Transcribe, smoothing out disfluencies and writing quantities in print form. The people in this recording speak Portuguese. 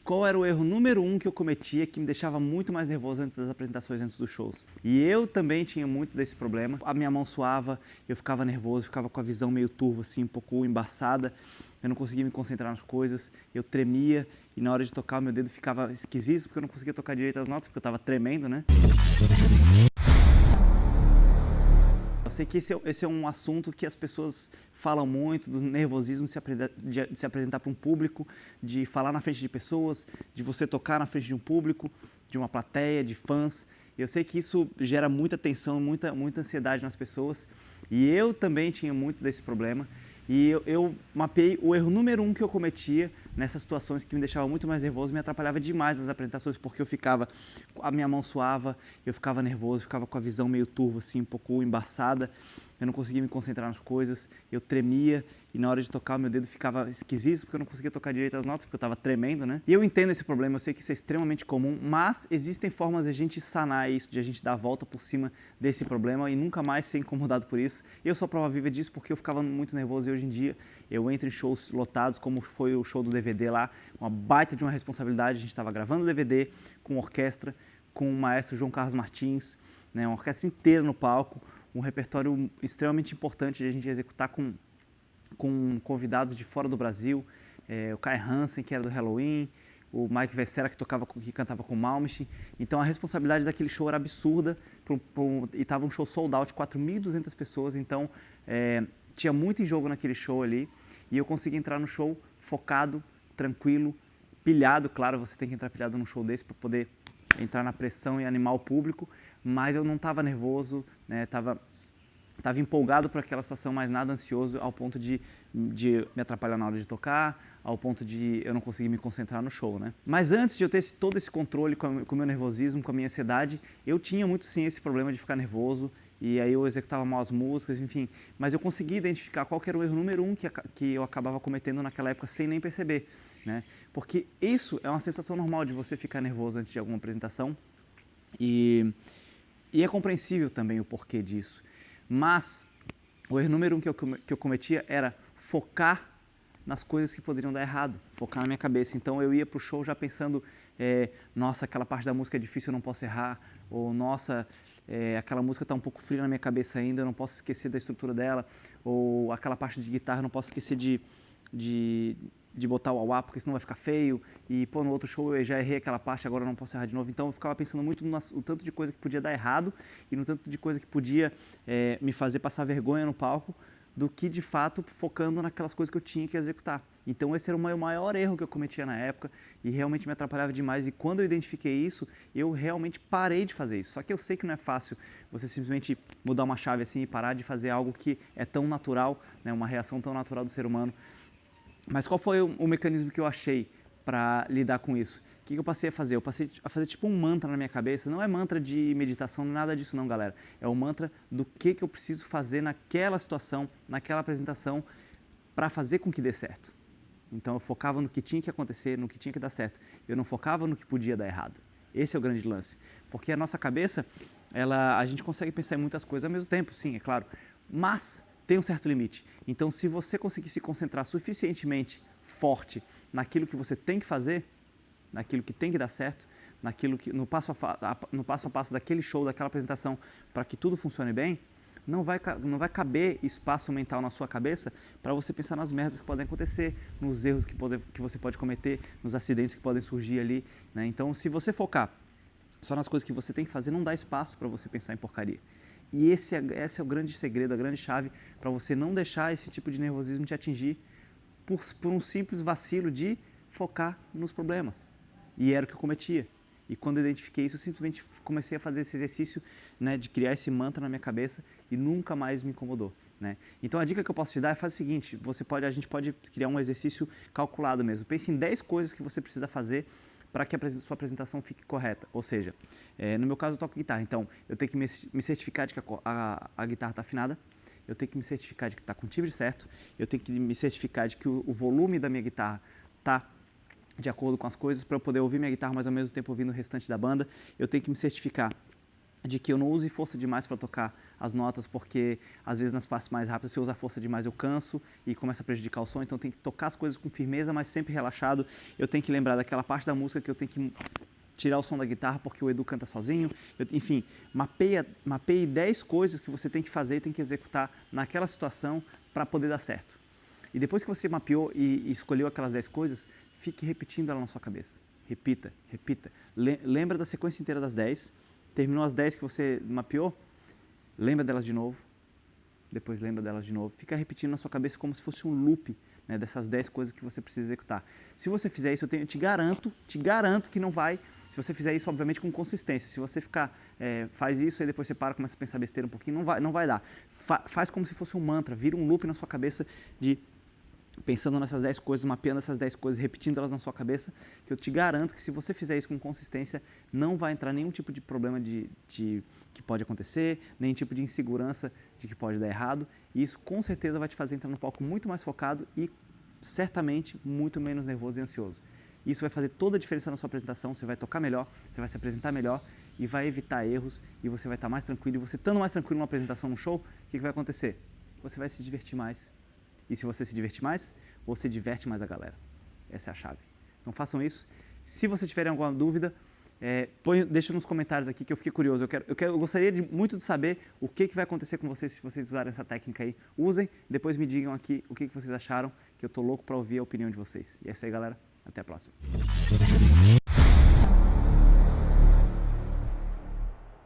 qual era o erro número 1 que eu cometia que me deixava muito mais nervoso antes das apresentações, antes dos shows. E eu também tinha muito desse problema. A minha mão suava, eu ficava nervoso, ficava com a visão meio turva, assim, um pouco embaçada. Eu não conseguia me concentrar nas coisas, eu tremia e na hora de tocar o meu dedo ficava esquisito porque eu não conseguia tocar direito as notas, porque eu estava tremendo, né? Eu sei que esse é um assunto que as pessoas falam muito, do nervosismo de se apresentar para um público, de falar na frente de pessoas, de você tocar na frente de um público, de uma plateia, de fãs. Eu sei que isso gera muita tensão, muita ansiedade nas pessoas e eu também tinha muito desse problema. E eu mapeei o erro número 1 que eu cometia nessas situações que me deixava muito mais nervoso, me atrapalhava demais nas apresentações, porque a minha mão suava, eu ficava nervoso, ficava com a visão meio turva, assim, um pouco embaçada, eu não conseguia me concentrar nas coisas, eu tremia e na hora de tocar o meu dedo ficava esquisito porque eu não conseguia tocar direito as notas, porque eu estava tremendo, né? E eu entendo esse problema, eu sei que isso é extremamente comum, mas existem formas de a gente sanar isso, de a gente dar a volta por cima desse problema e nunca mais ser incomodado por isso. Eu sou a prova viva disso porque eu ficava muito nervoso e hoje em dia eu entro em shows lotados, como foi o show do DVD lá, uma baita de uma responsabilidade, a gente estava gravando o DVD com orquestra, com o maestro João Carlos Martins, né, uma orquestra inteira no palco, um repertório extremamente importante de a gente executar com convidados de fora do Brasil, o Kai Hansen, que era do Halloween, o Mike Vessera, que cantava com o Malmsteen. Então a responsabilidade daquele show era absurda, e estava um show sold out, 4.200 pessoas, então tinha muito em jogo naquele show ali, e eu consegui entrar no show focado, tranquilo, pilhado. Claro, você tem que entrar pilhado num show desse para poder entrar na pressão e animar o público, mas eu não estava nervoso, né? Estava empolgado por aquela situação, mas nada ansioso ao ponto de me atrapalhar na hora de tocar, ao ponto de eu não conseguir me concentrar no show, né? Mas antes de eu ter todo esse controle com o meu nervosismo, com a minha ansiedade, eu tinha muito sim esse problema de ficar nervoso e aí eu executava mal as músicas, enfim. Mas eu consegui identificar qual que era o erro número 1 que eu acabava cometendo naquela época sem nem perceber, né? Porque isso é uma sensação normal de você ficar nervoso antes de alguma apresentação e é compreensível também o porquê disso. Mas o erro número 1 que eu cometia era focar nas coisas que poderiam dar errado, focar na minha cabeça. Então eu ia para o show já pensando, nossa, aquela parte da música é difícil, eu não posso errar, ou nossa, aquela música está um pouco fria na minha cabeça ainda, eu não posso esquecer da estrutura dela, ou aquela parte de guitarra, eu não posso esquecer de botar o wah-wah, porque senão vai ficar feio, e pô, no outro show eu já errei aquela parte, agora eu não posso errar de novo. Então eu ficava pensando muito no tanto de coisa que podia dar errado e no tanto de coisa que podia me fazer passar vergonha no palco, do que de fato focando naquelas coisas que eu tinha que executar. Então esse era o maior erro que eu cometia na época e realmente me atrapalhava demais, e quando eu identifiquei isso, eu realmente parei de fazer isso. Só que eu sei que não é fácil você simplesmente mudar uma chave assim e parar de fazer algo que é tão natural, né, uma reação tão natural do ser humano. Mas qual foi o mecanismo que eu achei para lidar com isso? O que eu passei a fazer? Eu passei a fazer tipo um mantra na minha cabeça. Não é mantra de meditação, nada disso não, galera. É o mantra do que eu preciso fazer naquela situação, naquela apresentação, para fazer com que dê certo. Então eu focava no que tinha que acontecer, no que tinha que dar certo. Eu não focava no que podia dar errado. Esse é o grande lance. Porque a nossa cabeça, a gente consegue pensar em muitas coisas ao mesmo tempo, sim, é claro. Mas tem um certo limite. Então, se você conseguir se concentrar suficientemente forte naquilo que você tem que fazer, naquilo que tem que dar certo, no passo a passo daquele show, daquela apresentação, para que tudo funcione bem, não vai caber espaço mental na sua cabeça para você pensar nas merdas que podem acontecer, nos erros que você pode cometer, nos acidentes que podem surgir ali, né? Então, se você focar só nas coisas que você tem que fazer, não dá espaço para você pensar em porcaria. E esse é o grande segredo, a grande chave para você não deixar esse tipo de nervosismo te atingir por um simples vacilo de focar nos problemas. E era o que eu cometia. E quando eu identifiquei isso, eu simplesmente comecei a fazer esse exercício, né, de criar esse mantra na minha cabeça e nunca mais me incomodou, né? Então a dica que eu posso te dar é fazer o seguinte: a gente pode criar um exercício calculado mesmo. Pense em 10 coisas que você precisa fazer para que a sua apresentação fique correta. Ou seja, no meu caso eu toco guitarra, então eu tenho que me certificar de que a guitarra está afinada, eu tenho que me certificar de que está com o timbre certo, eu tenho que me certificar de que o volume da minha guitarra está de acordo com as coisas para eu poder ouvir minha guitarra, mas ao mesmo tempo ouvindo o restante da banda. Eu tenho que me certificar de que eu não use força demais para tocar as notas, porque às vezes nas partes mais rápidas, se eu usar força demais, eu canso e começa a prejudicar o som. Então tem que tocar as coisas com firmeza, mas sempre relaxado. Eu tenho que lembrar daquela parte da música que eu tenho que tirar o som da guitarra porque o Edu canta sozinho. Enfim, mapeie 10 coisas que você tem que fazer e tem que executar naquela situação para poder dar certo. E depois que você mapeou e escolheu aquelas 10 coisas, fique repetindo ela na sua cabeça. Repita, repita. Lembra da sequência inteira das 10. Terminou as 10 que você mapeou, lembra delas de novo, depois lembra delas de novo. Fica repetindo na sua cabeça como se fosse um loop, né, dessas 10 coisas que você precisa executar. Se você fizer isso, eu te garanto que não vai. Se você fizer isso, obviamente, com consistência. Se você ficar, faz isso e depois você para, começa a pensar besteira um pouquinho, não vai dar. Faz como se fosse um mantra, vira um loop na sua cabeça de pensando nessas 10 coisas, mapeando essas 10 coisas, repetindo elas na sua cabeça, que eu te garanto que se você fizer isso com consistência, não vai entrar nenhum tipo de problema que pode acontecer, nenhum tipo de insegurança de que pode dar errado, e isso com certeza vai te fazer entrar no palco muito mais focado e certamente muito menos nervoso e ansioso. Isso vai fazer toda a diferença na sua apresentação, você vai tocar melhor, você vai se apresentar melhor e vai evitar erros e você vai estar mais tranquilo. E você estando mais tranquilo numa apresentação, num show, o que vai acontecer? Você vai se divertir mais. E se você se divertir mais, você diverte mais a galera. Essa é a chave. Então façam isso. Se você tiver alguma dúvida, deixa nos comentários aqui que eu fiquei curioso. Eu gostaria muito de saber o que vai acontecer com vocês se vocês usarem essa técnica aí. Usem, depois me digam aqui o que vocês acharam, que eu tô louco para ouvir a opinião de vocês. E é isso aí, galera. Até a próxima.